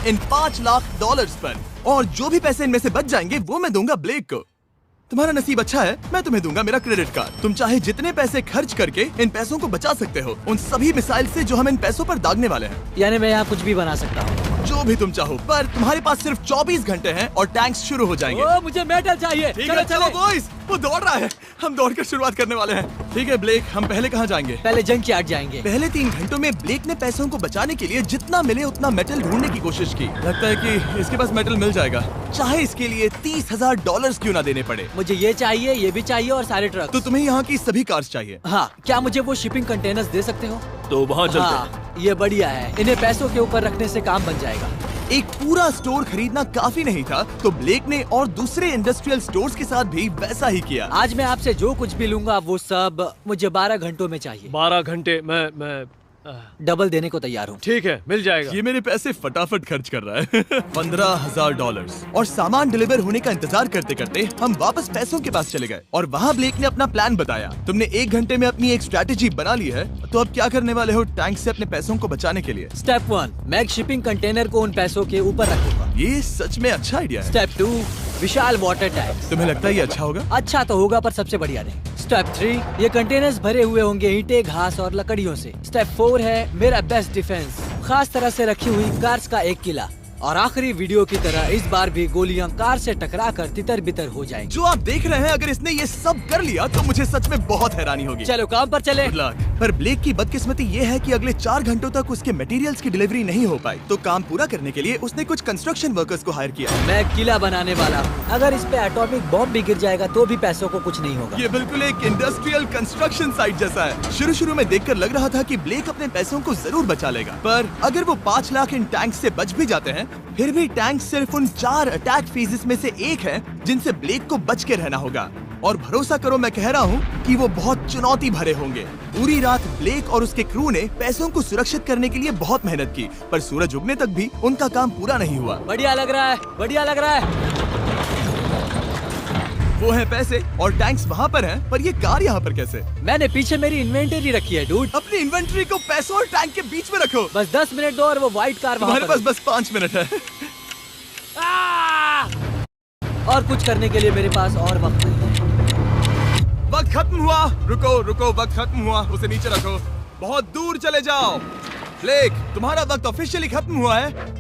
इन $5 लाख पर, और जो भी पैसे इनमें से बच जाएंगे वो मैं दूंगा ब्लेक को। तुम्हारा नसीब अच्छा है, मैं तुम्हें दूंगा मेरा क्रेडिट कार्ड। तुम चाहे जितने पैसे खर्च करके इन पैसों को बचा सकते हो, उन सभी मिसाइल से जो हम इन पैसों पर दागने वाले हैं। यानी मैं यहाँ कुछ भी बना सकता हूँ? जो भी तुम चाहो, पर तुम्हारे पास सिर्फ 24 घंटे हैं और टैंक्स शुरू हो जाएंगे। मुझे मेटल चाहिए। चलो चलो बॉयज, वो दौड़ रहा है, हम दौड़कर शुरुआत करने वाले हैं। ठीक है ब्लेक, हम पहले कहाँ जाएंगे? पहले जंक यार्ड जाएंगे। पहले 3 घंटों में ब्लेक ने पैसों को बचाने के लिए जितना मिले उतना मेटल ढूंढने की कोशिश की। लगता है कि इसके पास मेटल मिल जाएगा, चाहे इसके लिए $30,000 क्यों ना देने पड़े। मुझे ये चाहिए, ये भी चाहिए और सारे ट्रक। तो तुम्हें यहाँ की सभी कार्स चाहिए? हाँ। क्या मुझे वो शिपिंग कंटेनर्स दे सकते हो? तो वहाँ चलते हैं। हाँ, ये बढ़िया है, इन्हें पैसों के ऊपर रखने से काम बन जाएगा। एक पूरा स्टोर खरीदना काफी नहीं था, तो ब्लेक ने और दूसरे इंडस्ट्रियल स्टोर्स के साथ भी वैसा ही किया। आज मैं आपसे जो कुछ भी लूंगा वो सब मुझे 12 घंटों में चाहिए। 12 घंटे? मैं डबल देने को तैयार हूँ। ठीक है, मिल जाएगा। ये मेरे पैसे फटाफट खर्च कर रहा है। $15,000। और सामान डिलीवर होने का इंतजार करते करते हम वापस पैसों के पास चले गए और वहाँ ब्लेक ने अपना प्लान बताया। तुमने 1 घंटे में अपनी एक स्ट्रैटेजी बना ली है, तो अब क्या करने वाले हो टैंक से अपने पैसों को बचाने के लिए? स्टेप 1, मैं एक शिपिंग कंटेनर को उन पैसों के ऊपर रखूंगा। ये सच में अच्छा आइडिया है। स्टेप 2, विशाल वाटर टैंक। तुम्हें लगता है ये अच्छा होगा? अच्छा तो होगा, पर सबसे बढ़िया नहीं। स्टेप 3, ये कंटेनर्स भरे हुए होंगे ईंटें, घास और लकड़ियों से। स्टेप 4 है मेरा बेस्ट डिफेंस, खास तरह से रखी हुई कार्स का एक किला। और आखिरी वीडियो की तरह इस बार भी गोलियां कार से टकराकर तितर बितर हो जाएंगी। जो आप देख रहे हैं, अगर इसने ये सब कर लिया तो मुझे सच में बहुत हैरानी होगी। चलो काम पर चले। पर ब्लेक की बदकिस्मती ये है कि अगले 4 घंटों तक उसके मटेरियल्स की डिलीवरी नहीं हो पाई, तो काम पूरा करने के लिए उसने कुछ कंस्ट्रक्शन वर्कर्स को हायर किया। मैं किला बनाने वाला हूँ, अगर इस पे एटॉमिक बॉम्ब भी गिर जाएगा तो भी पैसों को कुछ नहीं होगा। ये बिल्कुल एक इंडस्ट्रियल कंस्ट्रक्शन साइट जैसा है। शुरू में देखकर लग रहा था कि ब्लेक अपने पैसों को जरूर बचा लेगा, पर अगर वो 5 लाख इन टैंक से बच भी जाते हैं, फिर भी टैंक सिर्फ उन 4 अटैक फेजेस में से एक है जिनसे ब्लेक को बच के रहना होगा। और भरोसा करो, मैं कह रहा हूँ कि वो बहुत चुनौती भरे होंगे। पूरी रात ब्लेक और उसके क्रू ने पैसों को सुरक्षित करने के लिए बहुत मेहनत की, पर सूरज उगने तक भी उनका काम पूरा नहीं हुआ। बढ़िया लग रहा है, बढ़िया लग रहा है। वो है पैसे और टैंक्स वहाँ पर हैं, पर ये कार यहाँ पर कैसे? मैंने पीछे मेरी इन्वेंटरी रखी है डूड। अपनी इन्वेंटरी को पैसों और टैंक के बीच में रखो। बस 10 मिनट दो और वो व्हाइट कार वहाँ तुम्हारे पास बस 5 मिनट है। और कुछ करने के लिए मेरे पास और वक्त नहीं है। वक्त खत्म हुआ। रुको रुको, वक्त खत्म हुआ, उसे नीचे रखो, बहुत दूर चले जाओ। ब्लेक, तुम्हारा वक्त ऑफिशियली खत्म हुआ है।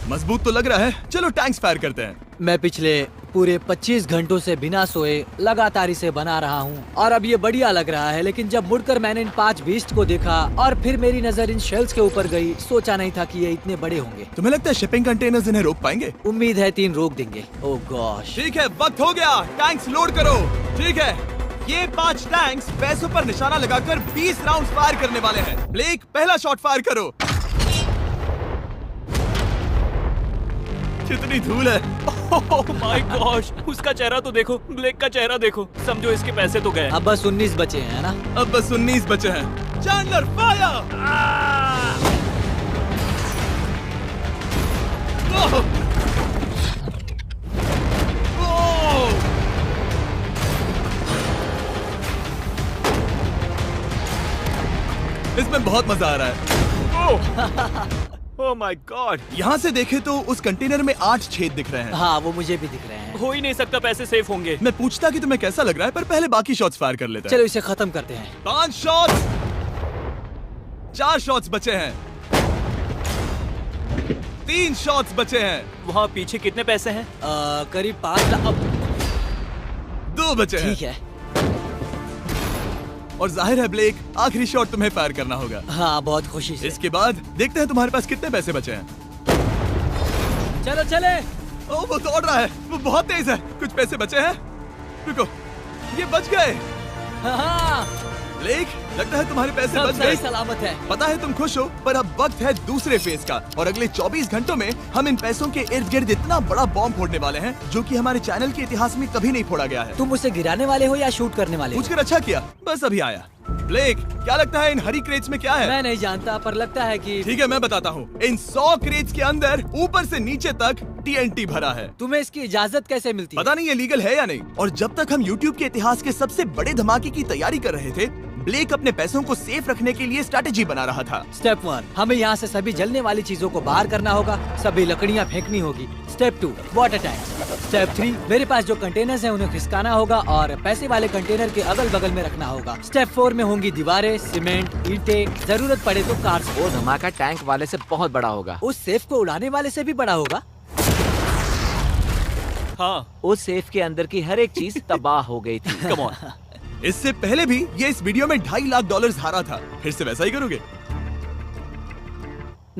मजबूत तो लग रहा है, चलो टैंक्स फायर करते हैं। मैं पिछले पूरे 25 घंटों से बिना सोए लगातार इसे बना रहा हूँ और अब ये बढ़िया लग रहा है, लेकिन जब मुड़कर मैंने इन 5 बीस्ट को देखा और फिर मेरी नजर इन शेल्स के ऊपर गई, सोचा नहीं था कि ये इतने बड़े होंगे। तुम्हें लगता है शिपिंग कंटेनर्स इन्हें रोक पाएंगे? उम्मीद है 3 रोक देंगे। ओह गॉश। ठीक है, वक्त हो गया, टैंक्स लोड करो। ठीक है, ये 5 टैंक्स पैसों पर निशाना लगाकर 20 राउंड फायर करने वाले हैं। ब्लेक, पहला शॉट फायर करो। कितनी धूल है। ओह माय गॉश, उसका चेहरा तो देखो, ब्लेक का चेहरा देखो, समझो इसके पैसे तो गए। अब बस 19 बचे हैं ना? अब बस 19 बचे हैं। Chandler fire. इसमें बहुत मजा आ रहा है। ओह माय गॉड। यहाँ से देखे तो उस कंटेनर में 8 छेद दिख रहे हैं। हाँ, वो मुझे भी दिख रहे हैं। हो ही नहीं सकता, पैसे सेफ होंगे। मैं पूछता कि तुम्हें कैसा लग रहा है, पर पहले बाकी शॉट्स फायर कर लेते हैं। चलो इसे खत्म करते हैं। 5 शॉट्स, 4 शॉट्स बचे हैं, 3 शॉट्स बचे हैं। वहाँ पीछे कितने पैसे हैं? करीब 5 लाख। 2 बचे हैं। ठीक है। और जाहिर है ब्लेक, आखिरी शॉट तुम्हें फायर करना होगा। हाँ, बहुत खुशी से। इसके बाद देखते हैं तुम्हारे पास कितने पैसे बचे हैं। चलो चले। ओह, वो दौड़ रहा है, वो बहुत तेज है। कुछ पैसे बचे हैं। रुको, ये बच गए। हाँ, ब्लेक, लगता है तुम्हारे पैसे सब बच सही गए। सलामत है। पता है तुम खुश हो, पर अब वक्त है दूसरे फेज का, और अगले 24 घंटों में हम इन पैसों के इर्द गिर्द इतना बड़ा बॉम्ब फोड़ने वाले हैं जो कि हमारे चैनल के इतिहास में कभी नहीं फोड़ा गया है। तुम उसे गिराने वाले हो या शूट करने वाले हो? पूछकर अच्छा किया, बस अभी आया। ब्लेक, क्या लगता है इन हरी क्रेट्स में क्या है? मैं नहीं जानता, पर लगता है कि ठीक है, मैं बताता हूँ। इन 100 क्रेट्स के अंदर ऊपर से नीचे तक TNT भरा है। तुम्हें इसकी इजाजत कैसे मिलती है? पता नहीं ये लीगल है या नहीं। और जब तक हम YouTube के इतिहास के सबसे बड़े धमाके की तैयारी कर रहे थे, ब्लेक अपने पैसों को सेफ रखने के लिए स्ट्रैटेजी बना रहा था। स्टेप 1, हमें यहाँ से सभी जलने वाली चीजों को बाहर करना होगा, सभी लकड़ियाँ फेंकनी होगी। Step 2, water tank. स्टेप 3, मेरे पास जो कंटेनर्स हैं उन्हें खिसकाना होगा और पैसे वाले कंटेनर के अगल बगल में रखना होगा। स्टेप 4 में होंगी दीवारें, सीमेंट, ईंटें, जरूरत पड़े तो कार्स। वो धमाका टैंक वाले से बहुत बड़ा होगा। उस सेफ को उड़ाने वाले से भी बड़ा होगा। हाँ, उस सेफ के अंदर की हर एक चीज तबाह हो गई थी। Come on. इससे पहले भी ये इस वीडियो में $2.5 लाख हारा था। फिर से वैसा ही करोगे?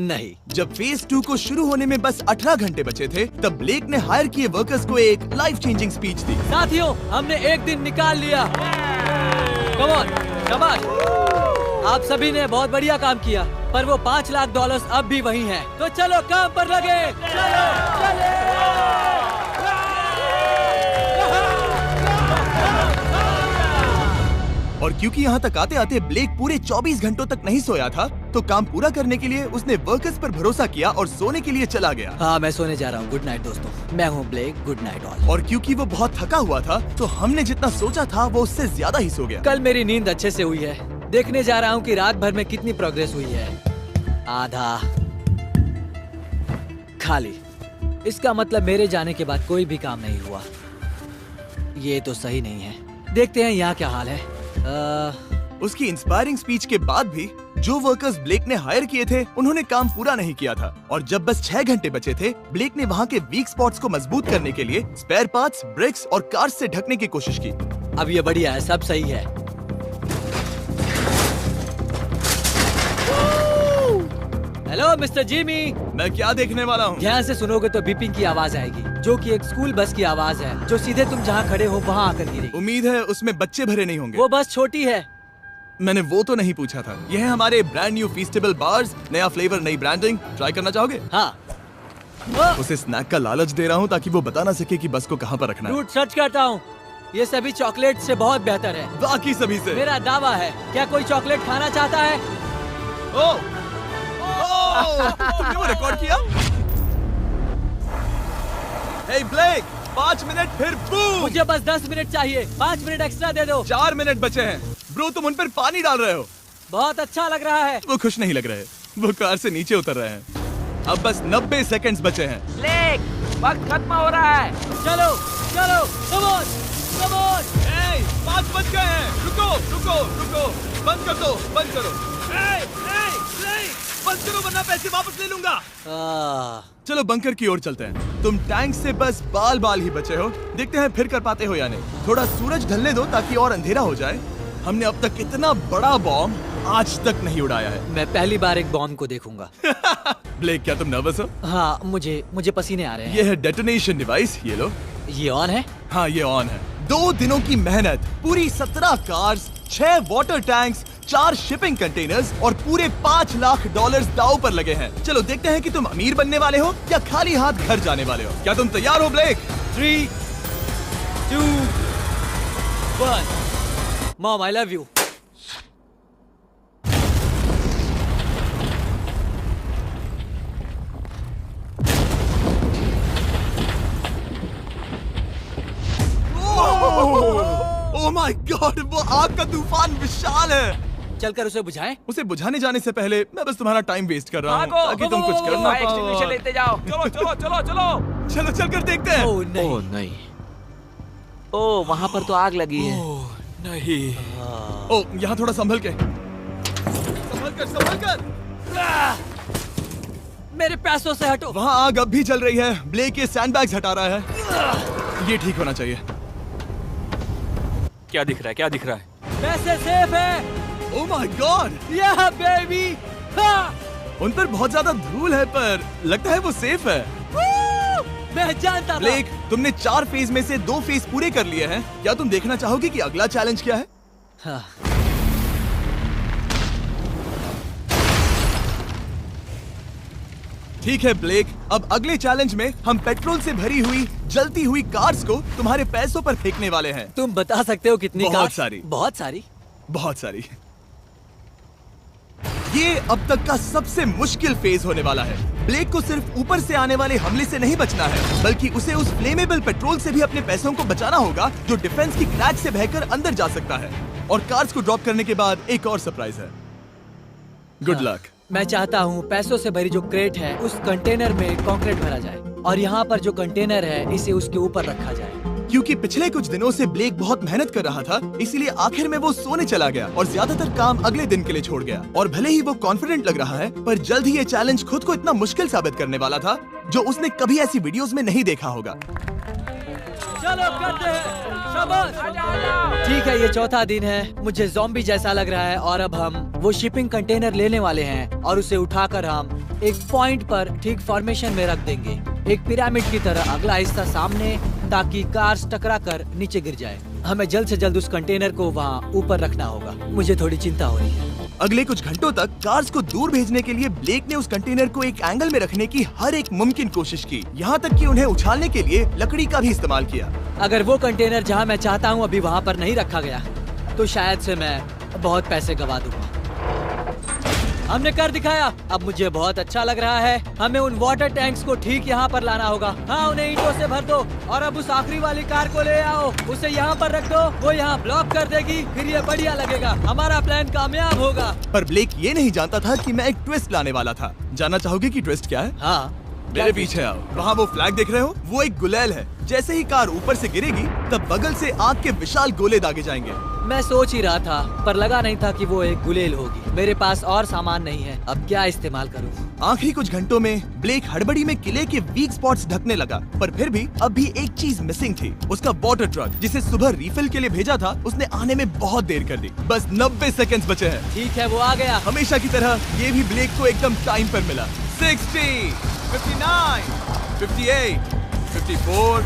नहीं। जब फेज 2 को शुरू होने में बस 18 घंटे बचे थे, तब ब्लेक ने हायर किए वर्कर्स को एक लाइफ चेंजिंग स्पीच दी। साथियों, हमने एक दिन निकाल लिया। कम ऑन, शाबाश। आप सभी ने बहुत बढ़िया काम किया, पर वो $5 लाख अब भी वही हैं। तो चलो काम पर लगे। चलो, चले। और क्योंकि यहाँ तक आते आते ब्लेक पूरे 24 घंटों तक नहीं सोया था, तो काम पूरा करने के लिए उसने वर्कर्स पर भरोसा किया और सोने के लिए चला गया। हाँ, मैं सोने जा रहा हूँ। गुड नाइट दोस्तों, मैं हूँ ब्लेक। Good night all. और क्योंकि वो बहुत थका हुआ था, तो हमने जितना सोचा था वो उससे ज्यादा ही सो गया। कल मेरी नींद अच्छे से हुई है। देखने जा रहा हूँ कि रात भर में कितनी प्रोग्रेस हुई है। आधा खाली। इसका मतलब मेरे जाने के बाद कोई भी काम नहीं हुआ। ये तो सही नहीं है। देखते हैं यहाँ क्या हाल है। उसकी इंस्पायरिंग स्पीच के बाद भी जो वर्कर्स ब्लेक ने हायर किए थे, उन्होंने काम पूरा नहीं किया था। और जब बस 6 घंटे बचे थे, ब्लेक ने वहाँ के वीक स्पॉट्स को मजबूत करने के लिए स्पेयर पार्ट्स, ब्रिक्स और कार्स से ढकने की कोशिश की। अब ये बढ़िया है, सब सही है। Hello mister Jimmy. मैं क्या देखने वाला हूँ? ध्यान से सुनोगे तो बीपिंग की आवाज आएगी, जो कि एक स्कूल बस की आवाज है, जो सीधे तुम जहाँ खड़े हो वहाँ आकर गिरेगी। उम्मीद है उसमें बच्चे भरे नहीं होंगे। वो बस छोटी है। मैंने वो तो नहीं पूछा था। यह है हमारे ब्रांड न्यू फीस्टेबल बार्स। नया फ्लेवर, नई ब्रांडिंग। ट्राई करना चाहोगे? हाँ। उसे स्नैक का लालच दे रहा हूँ ताकि वो बता ना सके कि बस को कहाँ पर रखना है। झूठ सच कहता हूँ, ये सभी चॉकलेट से बहुत बेहतर है। बाकी सभी से। मेरा दावा है। क्या कोई चॉकलेट खाना चाहता है? तुमने वो रिकॉर्ड किया? Hey ब्लेक, 5 मिनट फिर बूम। मुझे बस 10 मिनट चाहिए। 5 मिनट एक्स्ट्रा दे दो। 4 मिनट बचे हैं। ब्रो, तुम उन पर पानी डाल रहे हो। बहुत अच्छा लग रहा है। वो खुश नहीं लग रहे। वो कार से नीचे उतर रहे हैं। अब बस 90 सेकंड्स बचे हैं। ब्लेक, वक्त खत्म हो रहा है। चलो, चलो, come on, come on। 5 बज गए हैं। रुको, रुको, रुको। बंद कर दो, बंद करो। बंद करो वरना पैसे वापस ले लूंगा। चलो बंकर की ओर चलते हैं। तुम टैंक से बस बाल बाल ही बचे हो। देखते हैं फिर कर पाते हो या नहीं। थोड़ा सूरज ढलने दो ताकि और अंधेरा हो जाए। हमने अब तक इतना बड़ा बॉम्ब आज तक नहीं उड़ाया है। मैं पहली बार एक बॉम्ब को देखूंगा। ब्लेक, क्या तुम नर्वस हो? हाँ, मुझे पसीने आ रहे हैं। ये है डेटोनेशन डिवाइस, ये लो। ये ऑन है? हाँ, ये ऑन है। 2 दिनों की मेहनत, पूरी 17 cars, 6 water tanks, 4 shipping containers और पूरे $5 लाख दांव पर लगे हैं। चलो देखते हैं कि तुम अमीर बनने वाले हो या खाली हाथ घर जाने वाले हो। क्या तुम तैयार हो Blake? 3, 2, 1। Mom, I love you. Oh my God, वो आग का तूफान विशाल है। चलकर उसे बुझाएं? उसे बुझाने जाने से पहले मैं बस तुम्हारा टाइम वेस्ट कर रहा हूँ भागो, ताकि तुम कुछ कर ना फायर एक्सटिंग्विशर पाओ। लेते जाओ। चलो चलो चलो चलो। चलो चलकर देखते हैं। ओह नहीं। ओह नहीं। ओह, वहाँ पर तो आग लगी है। ओह नहीं। ओह, यहाँ थोड़ा संभल के। संभल कर। मेरे पैसों से हटो। वहाँ आग अब भी जल रही है। ब्लेक ये सैंडबैग्स हटा रहा है। ये ठीक होना चाहिए। क्या दिख रहा है? क्या दिख रहा है? पैसे सेफ है। ओह माय गॉड, या बेबी। उन पर बहुत ज्यादा धूल है, पर लगता है वो सेफ है। मैं जानता था। ब्लेक, तुमने 4 फेज में से 2 फेज पूरे कर लिए हैं। क्या तुम देखना चाहोगे कि अगला चैलेंज क्या है? हाँ। ठीक है ब्लेक, अब अगले चैलेंज में हम पेट्रोल से भरी हुई जलती हुई कार्स को तुम्हारे पैसों पर फेंकने वाले हैं। तुम बता सकते हो कितनी? बहुत कार? सारी। बहुत सारी। बहुत सारी। ये अब तक का सबसे मुश्किल फेज होने वाला है। ब्लेक को सिर्फ ऊपर से आने वाले हमले से नहीं बचना है, बल्कि उसे उस फ्लेमेबल पेट्रोल से भी अपने पैसों को बचाना होगा जो डिफेंस की क्रैक से बहकर अंदर जा सकता है। और कार्स को ड्रॉप करने के बाद एक और सरप्राइज है। Good luck. मैं चाहता हूँ पैसों से भरी जो क्रेट है उस कंटेनर में कंक्रीट भरा जाए और यहाँ पर जो कंटेनर है इसे उसके ऊपर रखा जाए। क्योंकि पिछले कुछ दिनों से ब्लेक बहुत मेहनत कर रहा था, इसीलिए आखिर में वो सोने चला गया और ज्यादातर काम अगले दिन के लिए छोड़ गया। और भले ही वो कॉन्फिडेंट लग रहा है, पर जल्द ही ये चैलेंज खुद को इतना मुश्किल साबित करने वाला था जो उसने कभी ऐसी वीडियोस में नहीं देखा होगा। चलो करते हैं, शाबाश। ठीक है, ये चौथा दिन है। मुझे ज़ॉम्बी जैसा लग रहा है और अब हम वो शिपिंग कंटेनर लेने वाले हैं और उसे उठाकर हम एक पॉइंट पर ठीक फॉर्मेशन में रख देंगे, एक पिरामिड की तरह। अगला हिस्सा सामने, ताकि कार्स टकरा कर नीचे गिर जाए। हमें जल्द से जल्द उस कंटेनर को वहाँ ऊपर रखना होगा। मुझे थोड़ी चिंता हो रही है। अगले कुछ घंटों तक कार्स को दूर भेजने के लिए ब्लेक ने उस कंटेनर को एक एंगल में रखने की हर एक मुमकिन कोशिश की, यहाँ तक कि उन्हें उछालने के लिए लकड़ी का भी इस्तेमाल किया। अगर वो कंटेनर जहाँ मैं चाहता हूँ अभी वहाँ पर नहीं रखा गया तो शायद से मैं बहुत पैसे गवा दूंगा। हमने कर दिखाया, अब मुझे बहुत अच्छा लग रहा है। हमें उन वाटर टैंक्स को ठीक यहाँ पर लाना होगा। हाँ, उन्हें ईंटों से भर दो और अब उस आखिरी वाली कार को ले आओ, उसे यहाँ पर रख दो। वो यहाँ ब्लॉक कर देगी, फिर ये बढ़िया लगेगा। हमारा प्लान कामयाब होगा। पर ब्लेक ये नहीं जानता था कि मैं एक ट्विस्ट लाने वाला था। जानना चाहोगे कि ट्विस्ट क्या है? हाँ, मेरे पीछे आओ। वहाँ वो फ्लैग देख रहे हो, वो एक गुलेल है। जैसे ही कार ऊपर से गिरेगी तब बगल से आग के विशाल गोले दागे जाएंगे। मैं सोच ही रहा था, पर लगा नहीं था कि वो एक गुलेल होगी। मेरे पास और सामान नहीं है, अब क्या इस्तेमाल करूं? आखिरी कुछ घंटों में ब्लेक हड़बड़ी में किले के वीक स्पॉट्स ढकने लगा, पर फिर भी अब भी एक चीज मिसिंग थी। उसका वाटर ट्रक, जिसे सुबह रिफिल के लिए भेजा था, उसने आने में बहुत देर कर दी। बस 90 सेकंड्स बचे हैं। ठीक है, वो आ गया। हमेशा की तरह ये भी ब्लेक को एकदम टाइम पर मिला। 60, 59, 58, 54।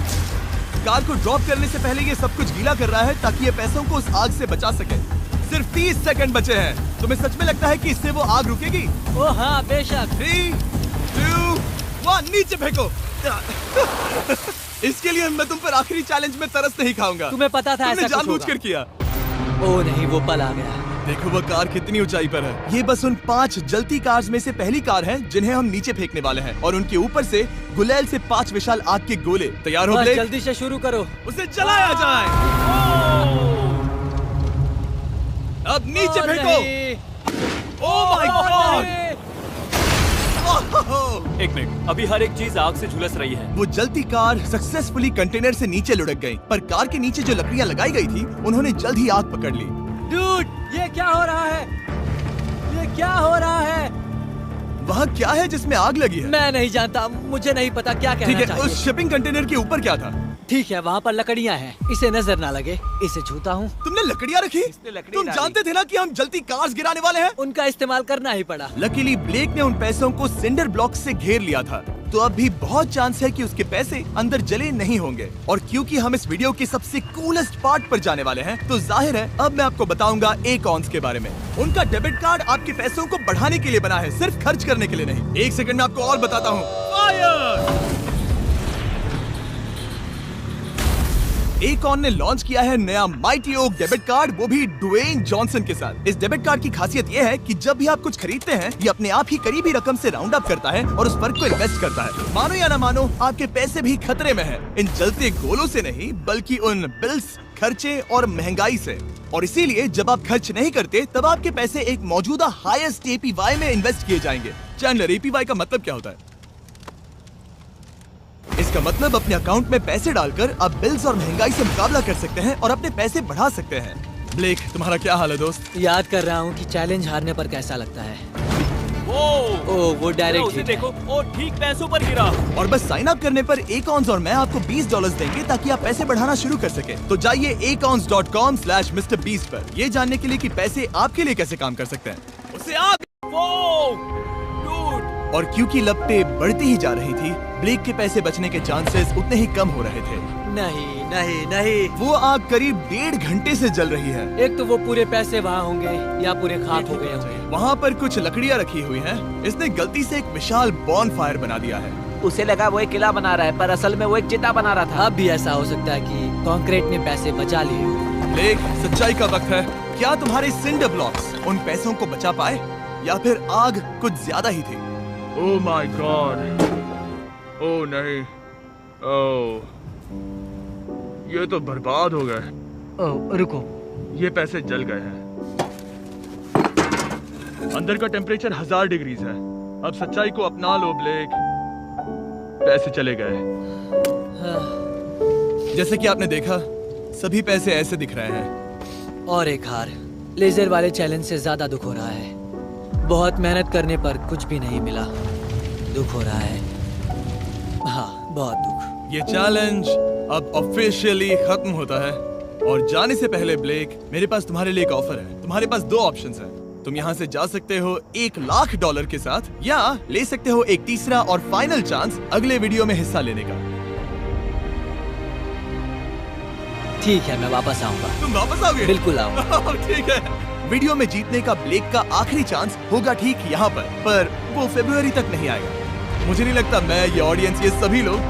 कार को ड्रॉप करने से पहले ये सब कुछ गीला कर रहा है ताकि ये पैसों को उस आग से बचा सके। सिर्फ 30 सेकंड बचे हैं। तुम्हें सच में लगता है कि इससे वो आग रुकेगी? ओ हाँ, बेशक। 3, 2, 1, नीचे फेंको। इसके लिए मैं तुम पर आखिरी चैलेंज में तरस नहीं खाऊंगा। तुम्हें पता था तुमने ऐसा कुछ जानबूझकर होगा। किया। ओ नहीं, वो पल आ गया। देखो वो कार कितनी ऊंचाई पर है। ये बस उन 5 जलती कार्स में से पहली कार है जिन्हें हम नीचे फेंकने वाले हैं, और उनके ऊपर से गुलेल से 5 विशाल आग के गोले। तैयार हो बस ब्लेक? जल्दी से शुरू करो। उसे जलाया जाए। अब नीचे ओ फेंको। नहीं। ओह माय गॉड! एक मिनट, अभी हर एक चीज आग से झुलस रही है। वो जलती कार सक्सेसफुली कंटेनर से नीचे लुढ़क गई, पर कार के नीचे जो लकड़ियां लगाई गई थी उन्होंने जल्द ही आग पकड़ ली। डूड, ये क्या हो रहा है? ये क्या हो रहा है? वहाँ क्या है जिसमें आग लगी है? मैं नहीं जानता, मुझे नहीं पता क्या ठीक कहना है, चाहिए। उस शिपिंग कंटेनर के ऊपर क्या था? ठीक है, वहाँ पर लकड़ियाँ हैं, इसे नजर ना लगे। इसे छूता हूँ। तुमने लकड़ियाँ रखी? लकड़ी तुम डाली। जानते थे ना कि हम जलती कार्स गिराने वाले हैं? उनका इस्तेमाल करना ही पड़ा। लकीली ब्लेक ने उन पैसों को सिंडर ब्लॉक से घेर लिया था, तो अब भी बहुत चांस है कि उसके पैसे अंदर जले नहीं होंगे। और क्योंकि हम इस वीडियो के सबसे कूलेस्ट पार्ट पर जाने वाले हैं, तो जाहिर है अब मैं आपको बताऊंगा एकॉन्स के बारे में। उनका डेबिट कार्ड आपके पैसों को बढ़ाने के लिए बना है, सिर्फ खर्च करने के लिए नहीं। एक सेकंड में आपको और बताता हूँ। फायर! एकॉन ने लॉन्च किया है नया माइटी ओक डेबिट कार्ड, वो भी ड्वेन जॉनसन के साथ। इस डेबिट कार्ड की खासियत ये है कि जब भी आप कुछ खरीदते हैं, ये अपने आप ही करीबी रकम से राउंड अप करता है और उस फर्क को इन्वेस्ट करता है। मानो या ना मानो, आपके पैसे भी खतरे में हैं। इन जलते गोलों से नहीं, बल्कि उन बिल्स, खर्चे और महंगाई से। और इसीलिए जब आप खर्च नहीं करते, तब आपके पैसे एक मौजूदा हाईएस्ट APY में इन्वेस्ट किए जाएंगे। चैंडलर, APY का मतलब क्या होता है? इसका मतलब अपने अकाउंट में पैसे डालकर आप बिल्स और महंगाई से मुकाबला कर सकते हैं और अपने पैसे बढ़ा सकते हैं। ब्लेक, तुम्हारा क्या हाल है दोस्त? याद कर रहा हूँ कि चैलेंज हारने पर कैसा लगता है। वो उसे डायरेक्ट देखो, वो ठीक पैसों पर गिरा। और बस साइन अप करने पर एकॉन्स और मैं आपको $20 देंगे ताकि आप पैसे बढ़ाना शुरू कर सके। तो जाइए acons.com/MrBeast पर ये जानने के लिए कि पैसे आपके लिए कैसे काम कर सकते हैं। उसे आग! और क्योंकि लपटें बढ़ती ही जा रही थी, ब्लेक के पैसे बचने के चांसेस उतने ही कम हो रहे थे। नहीं नहीं नहीं, वो आग करीब 1.5 घंटे से जल रही है। एक तो वो पूरे पैसे वहाँ होंगे या पूरे खाक हो गए होंगे। वहाँ पर कुछ लकड़ियाँ रखी हुई हैं। इसने गलती से एक विशाल बॉन फायर बना दिया है। उसे लगा वो एक किला बना रहा है, पर असल में वो एक चिता बना रहा था। अब भी ऐसा हो सकता है कि कंक्रीट ने पैसे बचा लिए हो। ब्लेक, सच्चाई का वक्त है। क्या तुम्हारे सिंडर ब्लॉक्स उन पैसों को बचा पाए, या फिर आग कुछ ज्यादा ही थी? Oh my God! ओह नहीं, ओह, ये तो बर्बाद हो गए। ओह रुको, ये पैसे जल गए हैं। अंदर का टेम्परेचर 1000 डिग्रीज है। अब सच्चाई को अपना लो ब्लेक, पैसे चले गए। जैसे कि आपने देखा, सभी पैसे ऐसे दिख रहे हैं। और एक हार। लेजर वाले चैलेंज से ज्यादा दुख हो रहा है। बहुत मेहनत करने पर कुछ भी नहीं मिला। दुख हो रहा है। हाँ, बहुत दुख। ये चैलेंज अब ऑफिशियली खत्म होता है। और जाने से पहले ब्लेक, मेरे पास तुम्हारे लिए एक ऑफर है। तुम्हारे पास 2 ऑप्शंस हैं। तुम यहाँ से जा सकते हो $1,00,000 के साथ, या ले सकते हो एक तीसरा और फाइनल चांस अगले वीडियो में हिस्सा लेने का। ठीक है, मैं वापस आऊंगा। तुम वापस आओगे? बिल्कुल आऊंगा। ठीक है। वीडियो में जीतने का ब्लेक का आखिरी चांस होगा ठीक यहाँ पर वो फरवरी तक नहीं आएगा। मुझे नहीं लगता मैं, ये ऑडियंस, ये सभी लोग